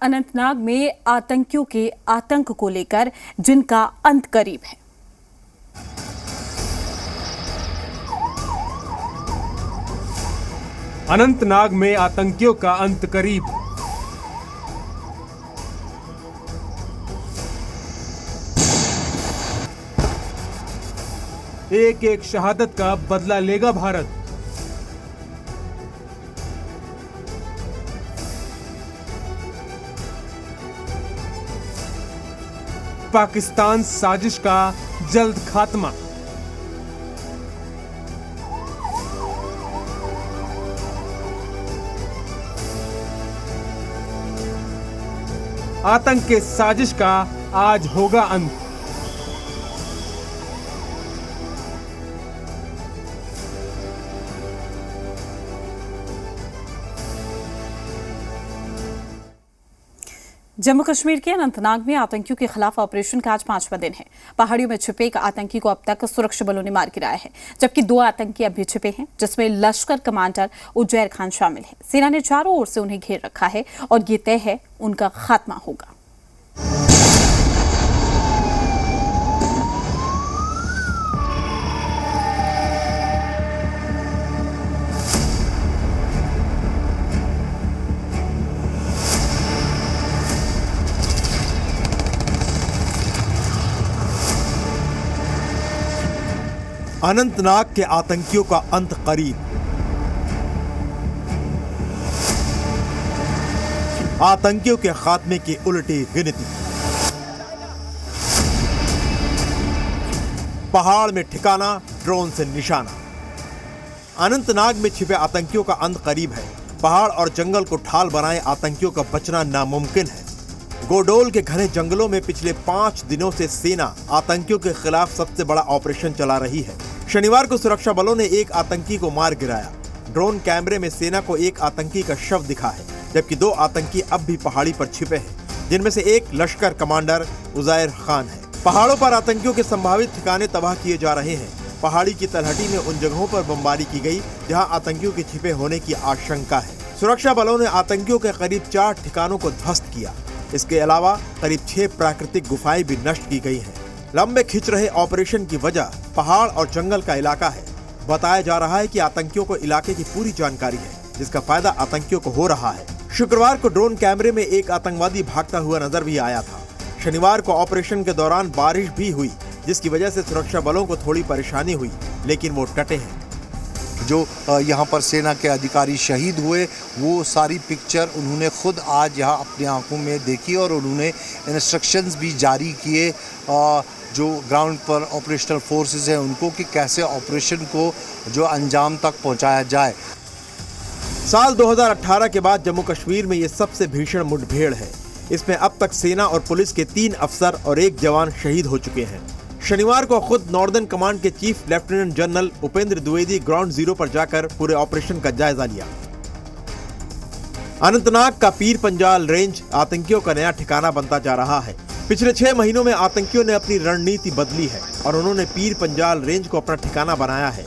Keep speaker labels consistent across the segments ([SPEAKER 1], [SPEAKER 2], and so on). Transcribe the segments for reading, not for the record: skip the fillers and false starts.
[SPEAKER 1] अनंतनाग में आतंकियों के आतंक को लेकर जिनका अंत करीब है।
[SPEAKER 2] अनंतनाग में आतंकियों का अंत करीब। एक एक शहादत का बदला लेगा भारत। पाकिस्तान साजिश का जल्द खात्मा। आतंक के साजिश का आज होगा अंत।
[SPEAKER 1] जम्मू कश्मीर के अनंतनाग में आतंकियों के खिलाफ ऑपरेशन का आज 5वां दिन है। पहाड़ियों में छिपे एक आतंकी को अब तक सुरक्षा बलों ने मार गिराया है, जबकि 2 आतंकी अब भी छिपे हैं, जिसमें लश्कर कमांडर उजैर खान शामिल है। सेना ने चारों ओर से उन्हें घेर रखा है और ये तय है उनका खात्मा होगा।
[SPEAKER 3] अनंतनाग के आतंकियों का अंत करीब। आतंकियों के खात्मे की उल्टी गिनती। पहाड़ में ठिकाना, ड्रोन से निशाना। अनंतनाग में छिपे आतंकियों का अंत करीब है। पहाड़ और जंगल को ढाल बनाए आतंकियों का बचना नामुमकिन है। गोडोल के घने जंगलों में पिछले 5 दिनों से सेना आतंकियों के खिलाफ सबसे बड़ा ऑपरेशन चला रही है। शनिवार को सुरक्षा बलों ने एक आतंकी को मार गिराया। ड्रोन कैमरे में सेना को एक आतंकी का शव दिखा है, जबकि 2 आतंकी अब भी पहाड़ी पर छिपे हैं, जिनमें से एक लश्कर कमांडर उजैर खान है। पहाड़ों पर आतंकियों के संभावित ठिकाने तबाह किए जा रहे हैं। पहाड़ी की तलहटी में उन जगहों पर बमबारी की गई जहां आतंकियों के छिपे होने की आशंका है। सुरक्षा बलों ने आतंकियों के करीब 4 ठिकानों को ध्वस्त किया। इसके अलावा करीब 6 प्राकृतिक गुफाएं भी नष्ट की गई हैं। लंबे खिंच रहे ऑपरेशन की वजह पहाड़ और जंगल का इलाका है। बताया जा रहा है कि आतंकियों को इलाके की पूरी जानकारी है, जिसका फायदा आतंकियों को हो रहा है। शुक्रवार को ड्रोन कैमरे में एक आतंकवादी भागता हुआ नजर भी आया था। शनिवार को ऑपरेशन के दौरान बारिश भी हुई, जिसकी वजह से सुरक्षा बलों को थोड़ी परेशानी हुई, लेकिन वो डटे हैं।
[SPEAKER 4] जो यहाँ पर सेना के अधिकारी शहीद हुए, वो सारी पिक्चर उन्होंने खुद आज यहाँ अपनी आंखों में देखी और उन्होंने इंस्ट्रक्शंस भी जारी किए जो ग्राउंड पर ऑपरेशनल फोर्सेस हैं उनको, कि कैसे ऑपरेशन को जो अंजाम तक पहुँचाया जाए।
[SPEAKER 3] साल 2018 के बाद जम्मू कश्मीर में ये सबसे भीषण मुठभेड़ है। इसमें अब तक सेना और पुलिस के 3 अफसर और 1 जवान शहीद हो चुके हैं। शनिवार को खुद नॉर्दर्न कमांड के chief lieutenant general Upendra Dwivedi ground zero पर जाकर पूरे ऑपरेशन का जायजा लिया। अनंतनाग का पीर पंजाल रेंज आतंकियों का नया ठिकाना बनता जा रहा है। पिछले 6 महीनों में आतंकियों ने अपनी रणनीति बदली है और उन्होंने पीर पंजाल रेंज को अपना ठिकाना बनाया है।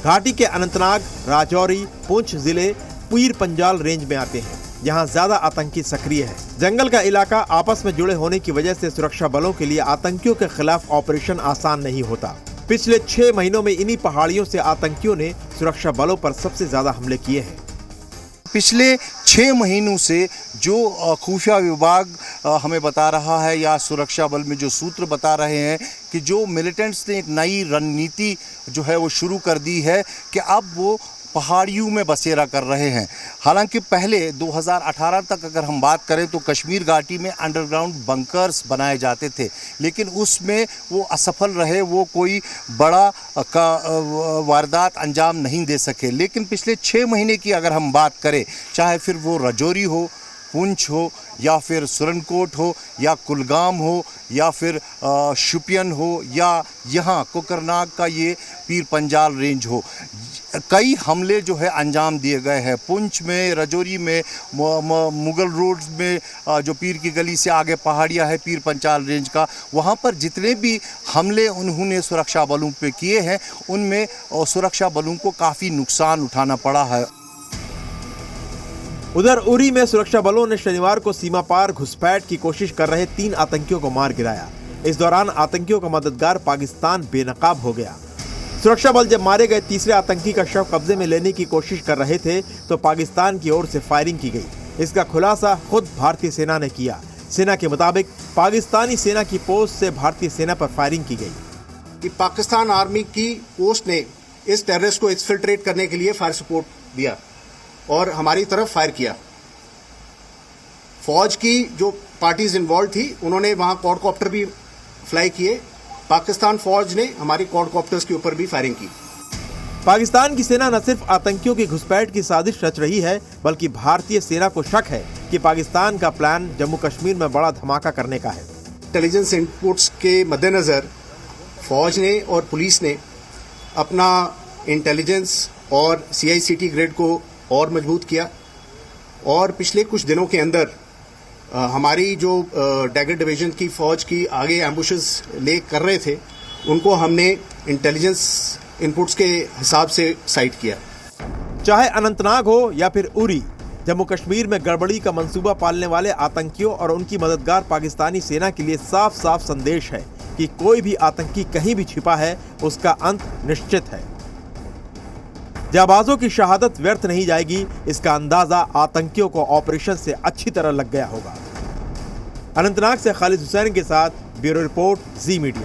[SPEAKER 3] घाटी के अनंतनाग, राजौरी, पुंछ जिले पीर पंजाल रेंज में आते हैं। यहाँ ज्यादा आतंकी सक्रिय है। जंगल का इलाका आपस में जुड़े होने की वजह से सुरक्षा बलों के लिए आतंकियों के खिलाफ ऑपरेशन आसान नहीं होता। पिछले 6 महीनों में इन्हीं पहाड़ियों से आतंकियों ने सुरक्षा बलों पर सबसे ज्यादा हमले किए हैं।
[SPEAKER 4] पिछले 6 महीनों से जो खुफिया विभाग हमें बता रहा है या सुरक्षा बल में जो सूत्र बता रहे हैं कि जो मिलिटेंट्स ने एक नई रणनीति जो है वो शुरू कर दी है कि अब वो पहाड़ियों में बसेरा कर रहे हैं। हालांकि पहले 2018 तक अगर हम बात करें तो कश्मीर घाटी में अंडरग्राउंड बंकर्स बनाए जाते थे, लेकिन उसमें वो असफल रहे, वो कोई बड़ा वारदात अंजाम नहीं दे सके। लेकिन पिछले 6 महीने की अगर हम बात करें, चाहे फिर वो राजौरी हो, पुंछ हो, या फिर सुरनकोट हो, या कुलगाम हो, या फिर शुपियन हो, या यहाँ कोकरनाग का ये पीर पंजाल रेंज हो, कई हमले जो है अंजाम दिए गए हैं। पुंछ में, राजौरी में, मुगल रोड में जो पीर की गली से आगे पहाड़ियाँ है पीर पंजाल रेंज का, वहाँ पर जितने भी हमले उन्होंने सुरक्षा बलों पे किए हैं, उनमें सुरक्षा बलों को काफ़ी नुकसान उठाना पड़ा है।
[SPEAKER 3] उधर उरी में सुरक्षा बलों ने शनिवार को सीमा पार घुसपैठ की कोशिश कर रहे 3 आतंकियों को मार गिराया। इस दौरान आतंकियों का मददगार पाकिस्तान बेनकाब हो गया। सुरक्षा बल जब मारे गए तीसरे आतंकी का शव कब्जे में लेने की कोशिश कर रहे थे तो पाकिस्तान की ओर से फायरिंग की गई। इसका खुलासा खुद भारतीय सेना ने किया। सेना के मुताबिक पाकिस्तानी सेना की पोस्ट से भारतीय सेना पर फायरिंग की गई
[SPEAKER 5] कि पाकिस्तान आर्मी की पोस्ट ने इस टेररिस्ट को एक्सफिल्ट्रेट करने के लिए फायर सपोर्ट दिया और हमारी तरफ फायर किया। फौज की जो पार्टीज इन्वॉल्व थी उन्होंने वहां क्वाडकॉप्टर भी फ्लाई किए। पाकिस्तान फौज ने हमारी क्वाडकॉप्टर्स के ऊपर भी फायरिंग की।
[SPEAKER 3] पाकिस्तान की सेना न सिर्फ आतंकियों की घुसपैठ की साजिश रच रही है बल्कि भारतीय सेना को शक है कि पाकिस्तान का प्लान जम्मू कश्मीर में बड़ा धमाका करने का है।
[SPEAKER 5] इंटेलिजेंस इनपुट्स के मद्देनजर फौज ने और पुलिस ने अपना इंटेलिजेंस और CICT ग्रेड को और मजबूत किया और पिछले कुछ दिनों के अंदर हमारी जो डैगर डिवीजन की फौज की आगे एम्बुशेस ले कर रहे थे उनको हमने इंटेलिजेंस इनपुट्स के हिसाब से साइट किया।
[SPEAKER 3] चाहे अनंतनाग हो या फिर उरी, जम्मू कश्मीर में गड़बड़ी का मंसूबा पालने वाले आतंकियों और उनकी मददगार पाकिस्तानी सेना के लिए साफ साफ संदेश है कि कोई भी आतंकी कहीं भी छिपा है उसका अंत निश्चित है। जाबाजों की शहादत व्यर्थ नहीं जाएगी, इसका अंदाजा आतंकियों को ऑपरेशन से अच्छी तरह लग गया होगा। अनंतनाग से खालिद हुसैन के साथ ब्यूरो रिपोर्ट, जी मीडिया।